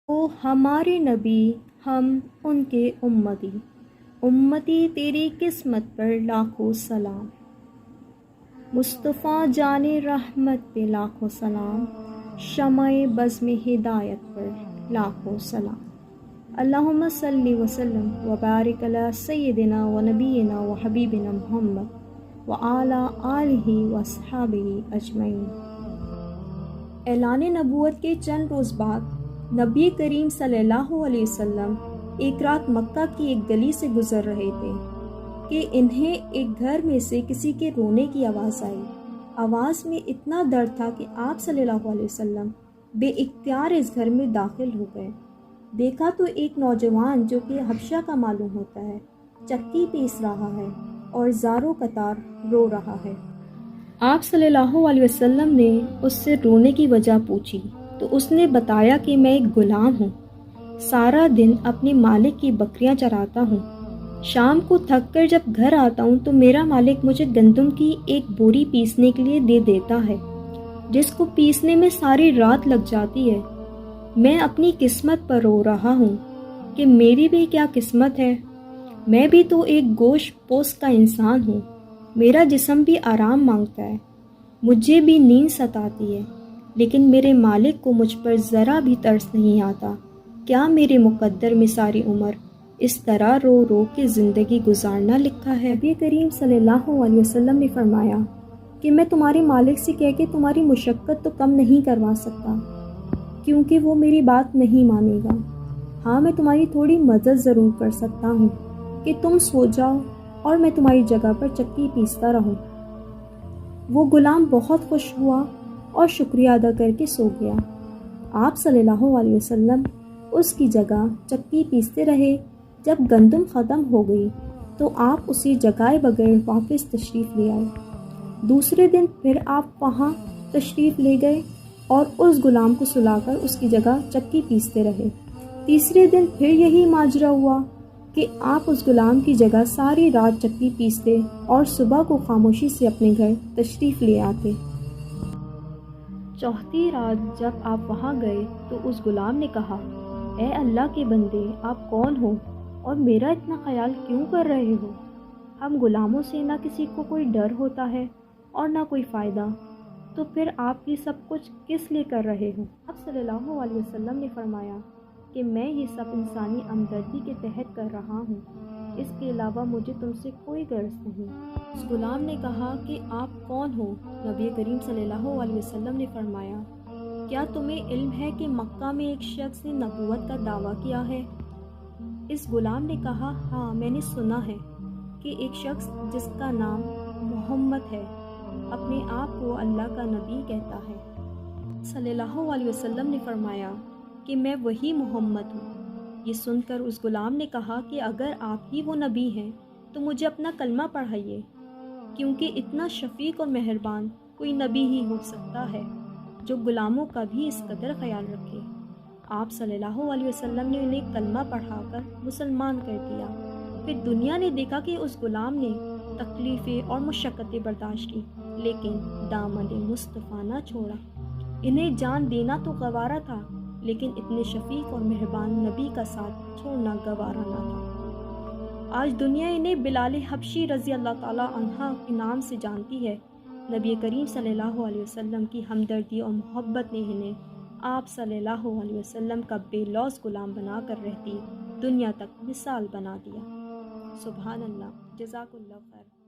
وہ ہمارے نبی، ہم ان کے امتی، امتی تیری قسمت پر لاکھوں سلام، مصطفیٰ جان رحمت پہ لاکھوں سلام، شمع بزم ہدایت پر لاکھوں سلام۔ اللہم صلی وسلم وبارک علی سیدنا و نبینا و حبیبنا محمد وعلی آلہ واصحابہ اجمعین۔ اعلان نبوت کے چند روز بعد نبی کریم صلی اللہ علیہ وسلم ایک رات مکہ کی ایک گلی سے گزر رہے تھے کہ انہیں ایک گھر میں سے کسی کے رونے کی آواز آئی۔ آواز میں اتنا درد تھا کہ آپ صلی اللہ علیہ وسلم بے اختیار اس گھر میں داخل ہو گئے۔ دیکھا تو ایک نوجوان جو کہ حبشہ کا معلوم ہوتا ہے چکی پیس رہا ہے اور زاروں قطار رو رہا ہے۔ آپ صلی اللہ علیہ وسلم نے اس سے رونے کی وجہ پوچھی تو اس نے بتایا کہ میں ایک غلام ہوں، سارا دن اپنے مالک کی بکریاں چراتا ہوں، شام کو تھک کر جب گھر آتا ہوں تو میرا مالک مجھے گندم کی ایک بوری پیسنے کے لیے دے دیتا ہے، جس کو پیسنے میں ساری رات لگ جاتی ہے۔ میں اپنی قسمت پر رو رہا ہوں کہ میری بھی کیا قسمت ہے، میں بھی تو ایک گوشت پوست کا انسان ہوں، میرا جسم بھی آرام مانگتا ہے، مجھے بھی نیند ستاتی ہے، لیکن میرے مالک کو مجھ پر ذرا بھی ترس نہیں آتا۔ کیا میرے مقدر میں ساری عمر اس طرح رو رو کے زندگی گزارنا لکھا ہے؟ نبی کریم صلی اللہ علیہ وسلم نے فرمایا کہ میں تمہارے مالک سے کہہ کے تمہاری مشقت تو کم نہیں کروا سکتا، کیونکہ وہ میری بات نہیں مانے گا۔ ہاں، میں تمہاری تھوڑی مدد ضرور کر سکتا ہوں کہ تم سو جاؤ اور میں تمہاری جگہ پر چکی پیستا رہوں۔ وہ غلام بہت خوش ہوا اور شکریہ ادا کر کے سو گیا۔ آپ صلی اللہ علیہ وسلم اس کی جگہ چکی پیستے رہے۔ جب گندم ختم ہو گئی تو آپ اسے جگائے بغیر واپس تشریف لے آئے۔ دوسرے دن پھر آپ وہاں تشریف لے گئے اور اس غلام کو سلا کر اس کی جگہ چکی پیستے رہے۔ تیسرے دن پھر یہی ماجرا ہوا کہ آپ اس غلام کی جگہ ساری رات چکی پیستے اور صبح کو خاموشی سے اپنے گھر تشریف لے آتے۔ چوتھی رات جب آپ وہاں گئے تو اس غلام نے کہا، اے اللہ کے بندے، آپ کون ہو اور میرا اتنا خیال کیوں کر رہے ہو؟ ہم غلاموں سے نہ کسی کو کوئی ڈر ہوتا ہے اور نہ کوئی فائدہ، تو پھر آپ یہ سب کچھ کس لیے کر رہے ہو؟ آپ صلی اللہ علیہ وسلم نے فرمایا کہ میں یہ سب انسانی ہمدردی کے تحت کر رہا ہوں، اس کے علاوہ مجھے تم سے کوئی غرض نہیں۔ اس غلام نے کہا کہ آپ کون ہو؟ نبی کریم صلی اللہ علیہ وسلم نے فرمایا، کیا تمہیں علم ہے کہ مکہ میں ایک شخص نے نبوت کا دعویٰ کیا ہے؟ اس غلام نے کہا، ہاں، میں نے سنا ہے کہ ایک شخص جس کا نام محمد ہے اپنے آپ کو اللہ کا نبی کہتا ہے۔ صلی اللہ علیہ وسلم نے فرمایا کہ میں وہی محمد ہوں۔ یہ سن کر اس غلام نے کہا کہ اگر آپ ہی وہ نبی ہیں تو مجھے اپنا کلمہ پڑھائیے، کیونکہ اتنا شفیق اور مہربان کوئی نبی ہی ہو سکتا ہے جو غلاموں کا بھی اس قدر خیال رکھے۔ آپ صلی اللہ علیہ وسلم نے انہیں کلمہ پڑھا کر مسلمان کر دیا۔ پھر دنیا نے دیکھا کہ اس غلام نے تکلیفیں اور مشقتیں برداشت کی، لیکن دامن مصطفیٰ نہ چھوڑا۔ انہیں جان دینا تو گوارا تھا، لیکن اتنے شفیق اور مہربان نبی کا ساتھ چھوڑنا گوارا نہ تھا۔ آج دنیا انہیں بلال حبشی رضی اللہ تعالیٰ عنہ کے نام سے جانتی ہے۔ نبی کریم صلی اللہ علیہ وسلم کی ہمدردی اور محبت نے انہیں آپ صلی اللہ علیہ وسلم کا بے لوث غلام بنا کر رہتی دنیا تک مثال بنا دیا۔ سبحان اللہ، جزاک اللہ خیر۔